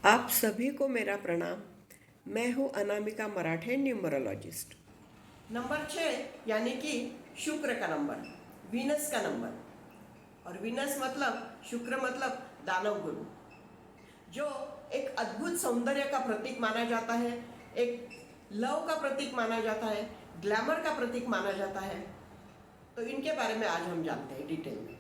आप सभी को मेरा प्रणाम। मैं हूँ अनामिका मराठे, न्यूमरोलॉजिस्ट। नंबर 6 यानी कि शुक्र का नंबर, वीनस का नंबर। और वीनस मतलब शुक्र मतलब दानव गुरु, जो एक अद्भुत सौंदर्य का प्रतीक माना जाता है, एक लव का प्रतीक माना जाता है, ग्लैमर का प्रतीक माना जाता है। तो इनके बारे में आज हम जानते हैं डिटेल में।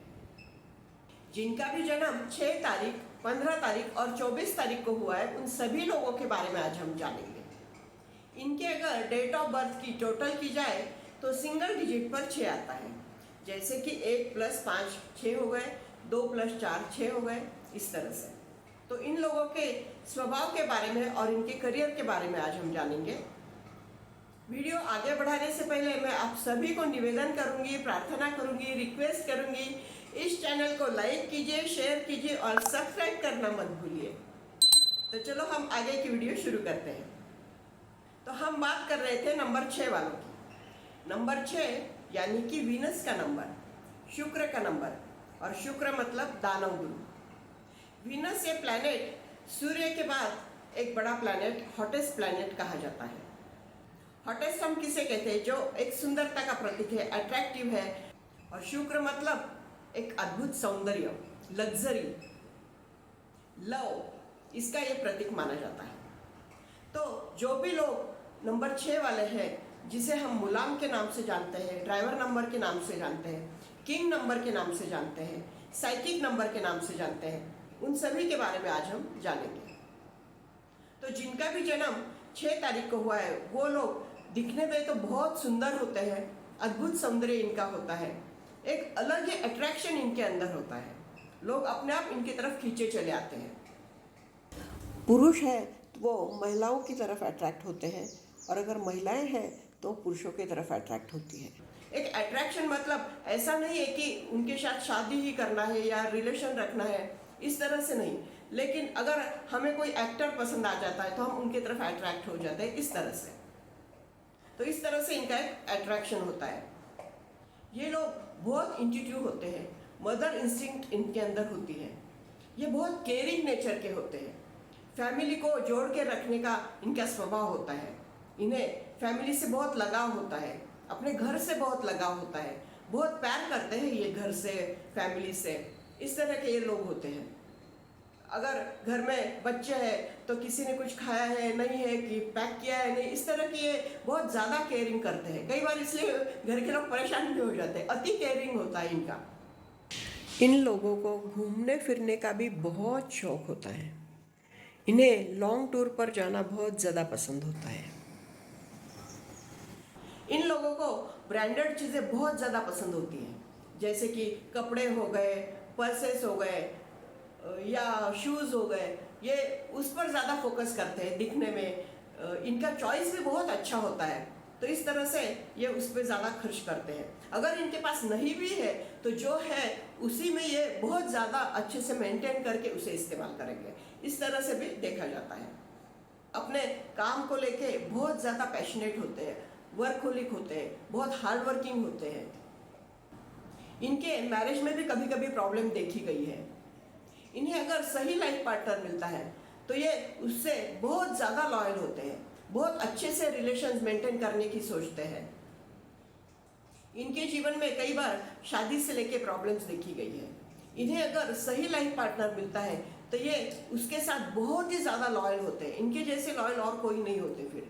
जिनका भी जन्म 6 तारीख, 15 तारीख और 24 तारीख को हुआ है, उन सभी लोगों के बारे में आज हम जानेंगे। इनके अगर डेट ऑफ बर्थ की टोटल की जाए तो सिंगल डिजिट पर 6 आता है, जैसे कि 1 + 5 6 हो गए, 2 + 4 6 हो गए, इस तरह से। तो इन लोगों के स्वभाव के बारे में और इनके करियर के बारे में आज हम जानेंगे। वीडियो आगे बढ़ाने से पहले मैं आप सभी को निवेदन करूंगी, प्रार्थना करूंगी, रिक्वेस्ट करूंगी, इस चैनल को लाइक कीजिए, शेयर कीजिए और सब्सक्राइब करना मत भूलिए। तो चलो हम आगे की वीडियो शुरू करते हैं। तो हम बात कर रहे थे नंबर 6 वालों की। नंबर 6 यानी कि वीनस का नंबर, शुक्र का नंबर, और शुक्र मतलब दानव गुरु। वीनस ये प्लैनेट सूर्य के बाद एक बड़ा प्लैनेट, हॉटेस्ट प्लैनेट कहा जाता है। हॉटेस्ट हम किसे कहते हैं? जो एक सुंदरता का प्रतीक है, अट्रैक्टिव है। और शुक्र मतलब एक अद्भुत सौंदर्य, लग्जरी, लव, इसका ये प्रतीक माना जाता है। तो जो भी लोग नंबर 6 वाले हैं, जिसे हम मुलाम के नाम से जानते हैं, ड्राइवर नंबर के नाम से जानते हैं, किंग नंबर के नाम से जानते हैं, साइकिक नंबर के नाम से जानते हैं, उन सभी के बारे में आज हम जानेंगे। तो जिनका भी जन्म 6 तारीख को हुआ है, वो लोग दिखने में तो बहुत सुंदर होते हैं, अद्भुत सौंदर्य इनका होता है, एक अलग ही अट्रैक्शन इनके अंदर होता है। लोग अपने आप इनकी तरफ खींचे चले आते हैं। पुरुष है तो वो महिलाओं की तरफ अट्रैक्ट होते हैं, और अगर महिलाएं हैं तो पुरुषों की तरफ अट्रैक्ट होती है। एक अट्रैक्शन मतलब ऐसा नहीं है कि उनके साथ शादी ही करना है या रिलेशन रखना है, इस तरह से नहीं। लेकिन अगर हमें कोई एक्टर पसंद आ जाता है तो हम उनकी तरफ अट्रैक्ट हो जाते हैं, इस तरह से। तो इस तरह से इनका एक अट्रैक्शन होता है। ये लोग बहुत इंट्यूटिव होते हैं, मदर इंस्टिंक्ट इनके अंदर होती है। ये बहुत केयरिंग नेचर के होते हैं, फैमिली को जोड़ के रखने का इनका स्वभाव होता है। इन्हें फैमिली से बहुत लगाव होता है, अपने घर से बहुत लगाव होता है, बहुत प्यार करते हैं ये घर से, फैमिली से। इस तरह के ये लोग होते हैं। अगर घर में बच्चे हैं तो किसी ने कुछ खाया है नहीं है, कि पैक किया है नहीं, इस तरह की ये बहुत ज़्यादा केयरिंग करते हैं। कई बार इसलिए घर के लोग परेशान भी हो जाते हैं, अति केयरिंग होता है इनका। इन लोगों को घूमने फिरने का भी बहुत शौक होता है। इन्हें लॉन्ग टूर पर जाना बहुत ज़्यादा पसंद होता है। इन लोगों को ब्रांडेड चीज़ें बहुत ज़्यादा पसंद होती हैं, जैसे कि कपड़े हो गए, पर्सेस हो गए, या शूज़ हो गए। ये उस पर ज़्यादा फोकस करते हैं दिखने में। इनका चॉइस भी बहुत अच्छा होता है, तो इस तरह से ये उस पर ज़्यादा खर्च करते हैं। अगर इनके पास नहीं भी है तो जो है उसी में ये बहुत ज़्यादा अच्छे से मेंटेन करके उसे इस्तेमाल करेंगे, इस तरह से भी देखा जाता है। अपने काम को लेके बहुत ज़्यादा पैशनेट होते हैं, वर्कहोलिक होते हैं, बहुत हार्ड वर्किंग होते हैं। इनके मैरिज में भी कभी कभी प्रॉब्लम देखी गई है। इन्हें अगर सही लाइफ पार्टनर मिलता है तो ये उससे बहुत ज़्यादा लॉयल होते हैं, बहुत अच्छे से रिलेशंस मेंटेन करने की सोचते हैं। इनके जीवन में कई बार शादी से लेके प्रॉब्लम्स देखी गई है। इन्हें अगर सही लाइफ पार्टनर मिलता है तो ये उसके साथ बहुत ही ज़्यादा लॉयल होते हैं, इनके जैसे लॉयल और कोई नहीं होते फिर।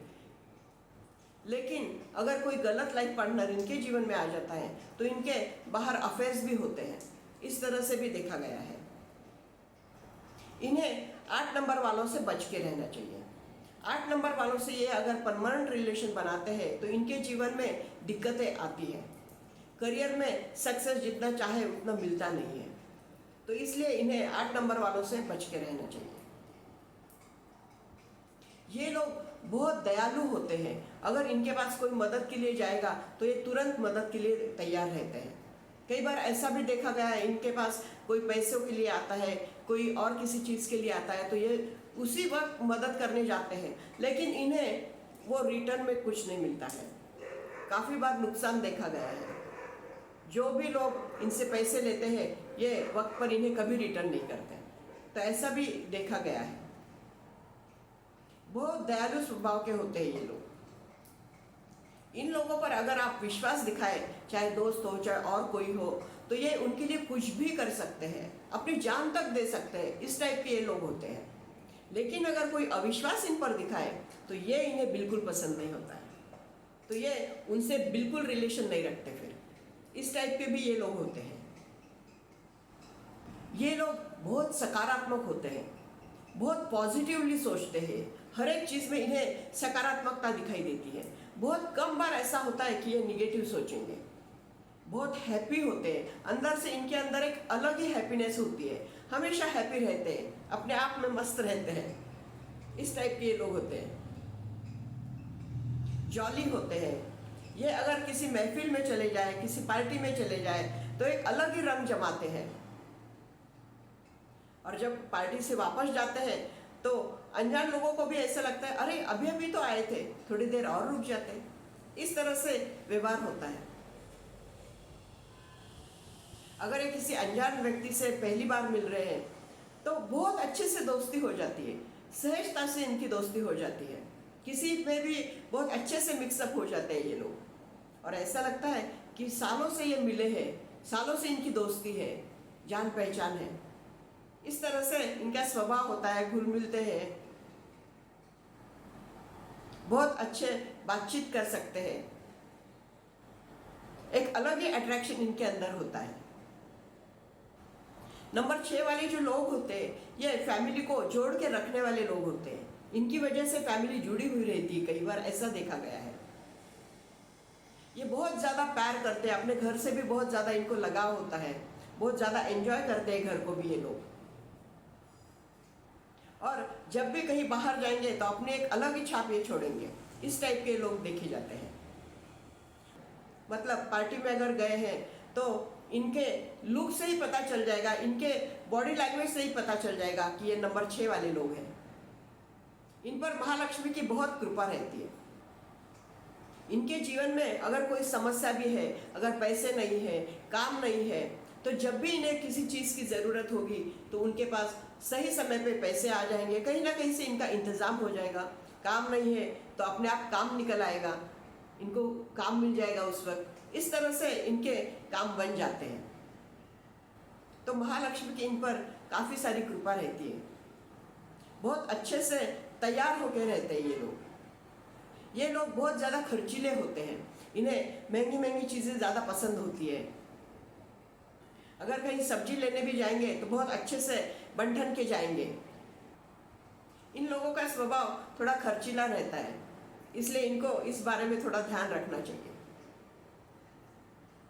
लेकिन अगर कोई गलत लाइफ पार्टनर इनके जीवन में आ जाता है तो इनके बाहर अफेयर्स भी होते हैं, इस तरह से भी देखा गया है। इन्हें 8 नंबर वालों से बच के रहना चाहिए। 8 नंबर वालों से ये अगर परमानेंट रिलेशन बनाते हैं तो इनके जीवन में दिक्कतें आती हैं। करियर में सक्सेस जितना चाहे उतना मिलता नहीं है, तो इसलिए इन्हें 8 नंबर वालों से बच के रहना चाहिए। ये लोग बहुत दयालु होते हैं। अगर इनके पास कोई मदद के लिए जाएगा तो ये तुरंत मदद के लिए तैयार रहते हैं। कई बार ऐसा भी देखा गया है, इनके पास कोई पैसों के लिए आता है, कोई और किसी चीज़ के लिए आता है तो ये उसी वक्त मदद करने जाते हैं, लेकिन इन्हें वो रिटर्न में कुछ नहीं मिलता है। काफ़ी बार नुकसान देखा गया है। जो भी लोग इनसे पैसे लेते हैं ये वक्त पर इन्हें कभी रिटर्न नहीं करते, तो ऐसा भी देखा गया है। बहुत दयालु स्वभाव के होते हैं ये लोग। इन लोगों पर अगर आप विश्वास दिखाए, चाहे दोस्त हो चाहे और कोई हो, तो ये उनके लिए कुछ भी कर सकते हैं, अपनी जान तक दे सकते हैं। इस टाइप के ये लोग होते हैं। लेकिन अगर कोई अविश्वास इन पर दिखाए तो ये इन्हें बिल्कुल पसंद नहीं होता है, तो ये उनसे बिल्कुल रिलेशन नहीं रखते। फिर इस टाइप के भी ये लोग होते हैं। ये लोग बहुत सकारात्मक होते हैं, बहुत पॉजिटिवली सोचते हैं। हर एक चीज़ में इन्हें सकारात्मकता दिखाई देती है। बहुत कम बार ऐसा होता है कि ये निगेटिव सोचेंगे। बहुत हैप्पी होते हैं, अंदर से इनके अंदर एक अलग ही हैप्पीनेस होती है। हमेशा हैप्पी रहते हैं, अपने आप में मस्त रहते हैं। इस टाइप के ये लोग होते हैं। जॉली होते हैं। ये अगर किसी महफिल में चले जाए, किसी पार्टी में चले जाए, तो एक अलग ही रंग जमाते हैं। और जब पार्टी से वापस जाते हैं तो अनजान लोगों को भी ऐसा लगता है, अरे अभी अभी तो आए थे, थोड़ी देर और रुक जाते। इस तरह से व्यवहार होता है। अगर ये किसी अनजान व्यक्ति से पहली बार मिल रहे हैं तो बहुत अच्छे से दोस्ती हो जाती है, सहजता से इनकी दोस्ती हो जाती है। किसी में भी बहुत अच्छे से मिक्सअप हो जाते हैं ये लोग। और ऐसा लगता है कि सालों से ये मिले हैं, सालों से इनकी दोस्ती है, जान पहचान है। इस तरह से इनका स्वभाव होता है। घुल मिलते हैं, बहुत अच्छे बातचीत कर सकते हैं। एक अलग ही अट्रैक्शन इनके अंदर होता है। नंबर 6 वाले जो लोग होते हैं, ये फैमिली को जोड़ के रखने वाले लोग होते हैं। इनकी वजह से फैमिली जुड़ी हुई रहती है, कई बार ऐसा देखा गया है। ये बहुत ज़्यादा प्यार करते हैं, अपने घर से भी बहुत ज़्यादा इनको लगाव होता है, बहुत ज़्यादा एंजॉय करते हैं घर को भी ये लोग। और जब भी कहीं बाहर जाएंगे तो अपने एक अलग ही छाप ये छोड़ेंगे। इस टाइप के लोग देखे जाते हैं। मतलब पार्टी में अगर गए हैं तो इनके लुक से ही पता चल जाएगा, इनके बॉडी लैंग्वेज से ही पता चल जाएगा कि ये नंबर 6 वाले लोग हैं। इन पर महालक्ष्मी की बहुत कृपा रहती है। इनके जीवन में अगर कोई समस्या भी है, अगर पैसे नहीं है, काम नहीं है, तो जब भी इन्हें किसी चीज़ की ज़रूरत होगी तो उनके पास सही समय पे पैसे आ जाएंगे, कहीं ना कहीं से इनका इंतज़ाम हो जाएगा। काम नहीं है तो अपने आप काम निकल आएगा, इनको काम मिल जाएगा उस वक्त। इस तरह से इनके काम बन जाते हैं। तो महालक्ष्मी की इन पर काफ़ी सारी कृपा रहती है। बहुत अच्छे से तैयार होकर रहते हैं ये लोग। ये लोग बहुत ज़्यादा खर्चीले होते हैं, इन्हें महंगी महंगी चीज़ें ज़्यादा पसंद होती है। अगर कहीं सब्जी लेने भी जाएंगे तो बहुत अच्छे से बन ठन के जाएंगे। इन लोगों का स्वभाव थोड़ा खर्चीला रहता है, इसलिए इनको इस बारे में थोड़ा ध्यान रखना चाहिए।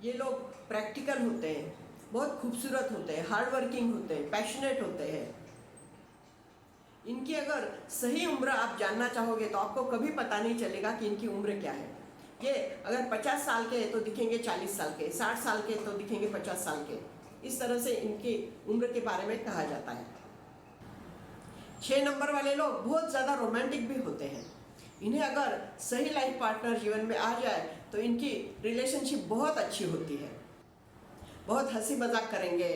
ये लोग प्रैक्टिकल होते हैं, बहुत खूबसूरत होते हैं, हार्ड वर्किंग होते हैं, पैशनेट होते हैं। इनकी अगर सही उम्र आप जानना चाहोगे तो आपको कभी पता नहीं चलेगा कि इनकी उम्र क्या है। ये अगर 50 साल के हैं तो दिखेंगे 40 साल के, 60 साल के तो दिखेंगे 50 साल के। इस तरह से इनकी उम्र के बारे में कहा जाता है। 6 नंबर वाले लोग बहुत ज़्यादा रोमांटिक भी होते हैं। इन्हें अगर सही लाइफ पार्टनर जीवन में आ जाए तो इनकी रिलेशनशिप बहुत अच्छी होती है। बहुत हंसी मजाक करेंगे,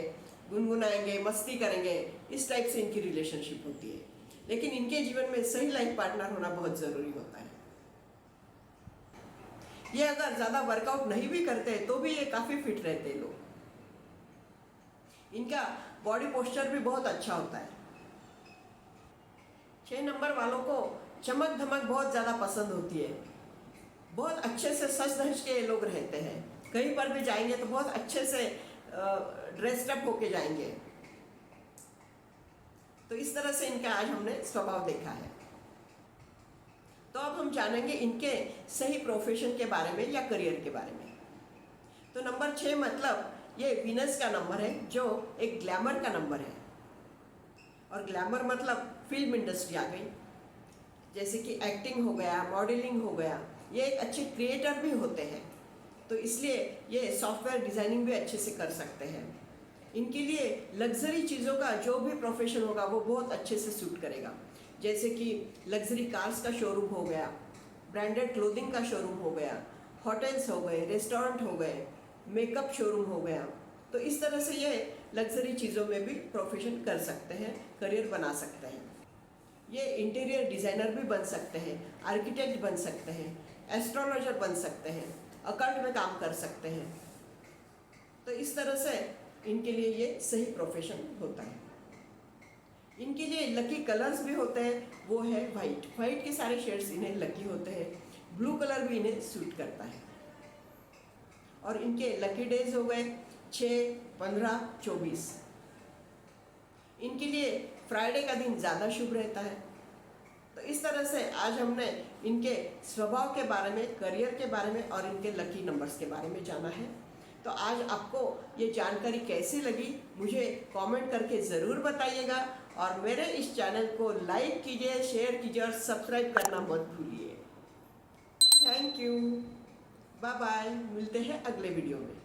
गुनगुनाएंगे, मस्ती करेंगे, इस टाइप से इनकी रिलेशनशिप होती है। लेकिन इनके जीवन में सही लाइफ पार्टनर होना बहुत ज़रूरी होता है। ये अगर ज़्यादा वर्कआउट नहीं भी करते तो भी ये काफ़ी फिट रहते हैं लोग। इनका बॉडी पोस्चर भी बहुत अच्छा होता है। 6 नंबर वालों को चमक धमक बहुत ज़्यादा पसंद होती है। बहुत अच्छे से सज धज के ये लोग रहते हैं। कहीं पर भी जाएंगे तो बहुत अच्छे से ड्रेस्ड अप होके जाएंगे। तो इस तरह से इनका आज हमने स्वभाव देखा है। तो अब हम जानेंगे इनके सही प्रोफेशन के बारे में या करियर के बारे में। तो नंबर 6 मतलब ये वीनस का नंबर है, जो एक ग्लैमर का नंबर है। और ग्लैमर मतलब फिल्म इंडस्ट्री आ गई, जैसे कि एक्टिंग हो गया, मॉडलिंग हो गया। ये एक अच्छे क्रिएटर भी होते हैं, तो इसलिए ये सॉफ्टवेयर डिज़ाइनिंग भी अच्छे से कर सकते हैं। इनके लिए लग्जरी चीज़ों का जो भी प्रोफेशन होगा वो बहुत अच्छे से सूट करेगा। जैसे कि लग्जरी कार्स का शोरूम हो गया, ब्रांडेड क्लोथिंग का शोरूम हो गया, होटल्स हो गए, रेस्टोरेंट हो गए, मेकअप शोरूम हो गया। तो इस तरह से ये लग्जरी चीज़ों में भी प्रोफेशन कर सकते हैं, करियर बना सकते हैं। ये इंटीरियर डिज़ाइनर भी बन सकते हैं, आर्किटेक्ट बन सकते हैं, एस्ट्रोलॉजर बन सकते हैं, अकल्ट में काम कर सकते हैं। तो इस तरह से इनके लिए ये सही प्रोफेशन होता है। इनके लिए लकी कलर्स भी होते हैं, वो है वाइट। वाइट के सारे शेड्स इन्हें लकी होते हैं। ब्लू कलर भी इन्हें सूट करता है। और इनके लकी डेज हो गए 6, 15, 24। इनके लिए फ्राइडे का दिन ज़्यादा शुभ रहता है। तो इस तरह से आज हमने इनके स्वभाव के बारे में, करियर के बारे में और इनके लकी नंबर्स के बारे में जाना है। तो आज आपको ये जानकारी कैसी लगी मुझे कमेंट करके ज़रूर बताइएगा, और मेरे इस चैनल को लाइक कीजिए, शेयर कीजिए और सब्सक्राइब करना मत भूलिए। थैंक यू, बाय बाय, मिलते हैं अगले वीडियो में।